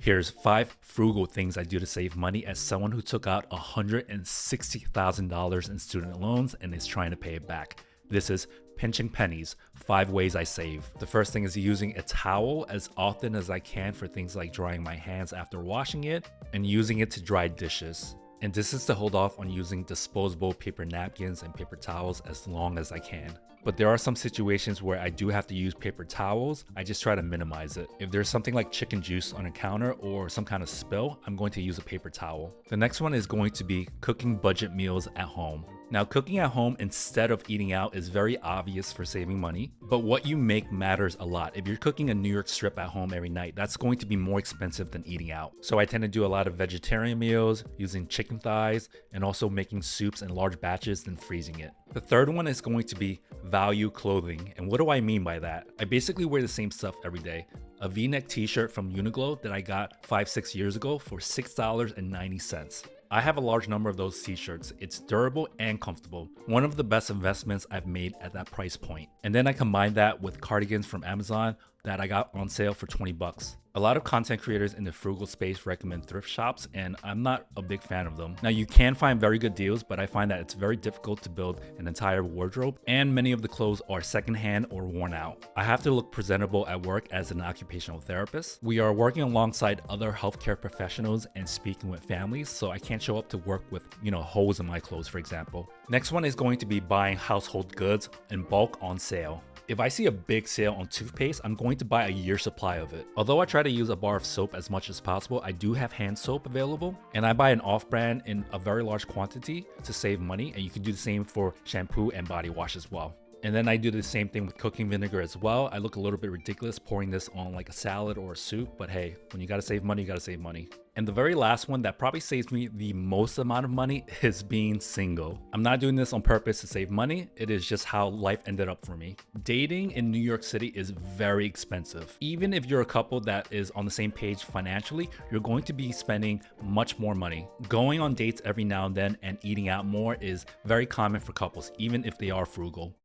Here's 5 frugal things I do to save money as someone who took out $160,000 in student loans and is trying to pay it back. This is pinching pennies, 5 ways I save. The first thing is using a towel as often as I can for things like drying my hands after washing it and using it to dry dishes. And this is to hold off on using disposable paper napkins and paper towels as long as I can. But there are some situations where I do have to use paper towels. I just try to minimize it. If there's something like chicken juice on a counter or some kind of spill, I'm going to use a paper towel. The next one is going to be cooking budget meals at home. Now, cooking at home instead of eating out is very obvious for saving money, but what you make matters a lot. If you're cooking a New York strip at home every night, that's going to be more expensive than eating out. So I tend to do a lot of vegetarian meals, using chicken thighs, and also making soups in large batches and freezing it. The third one is going to be value clothing. And what do I mean by that? I basically wear the same stuff every day. A V-neck t-shirt from Uniqlo that I got 5-6 years ago for $6.90. I have a large number of those t-shirts. It's durable and comfortable. One of the best investments I've made at that price point. And then I combine that with cardigans from Amazon that I got on sale for 20 bucks. A lot of content creators in the frugal space recommend thrift shops, and I'm not a big fan of them. Now, you can find very good deals, but I find that it's very difficult to build an entire wardrobe, and many of the clothes are secondhand or worn out. I have to look presentable at work as an occupational therapist. We are working alongside other healthcare professionals and speaking with families, so I can't show up to work with, holes in my clothes, for example. Next one is going to be buying household goods in bulk on sale. If I see a big sale on toothpaste, I'm going to buy a year's supply of it. Although I try to use a bar of soap as much as possible, I do have hand soap available, and I buy an off-brand in a very large quantity to save money, and you can do the same for shampoo and body wash as well. And then I do the same thing with cooking vinegar as well. I look a little bit ridiculous pouring this on like a salad or a soup, but hey, when you gotta save money, you gotta save money. And the very last one that probably saves me the most amount of money is being single. I'm not doing this on purpose to save money. It is just how life ended up for me. Dating in New York City is very expensive. Even if you're a couple that is on the same page financially, you're going to be spending much more money. Going on dates every now and then and eating out more is very common for couples, even if they are frugal.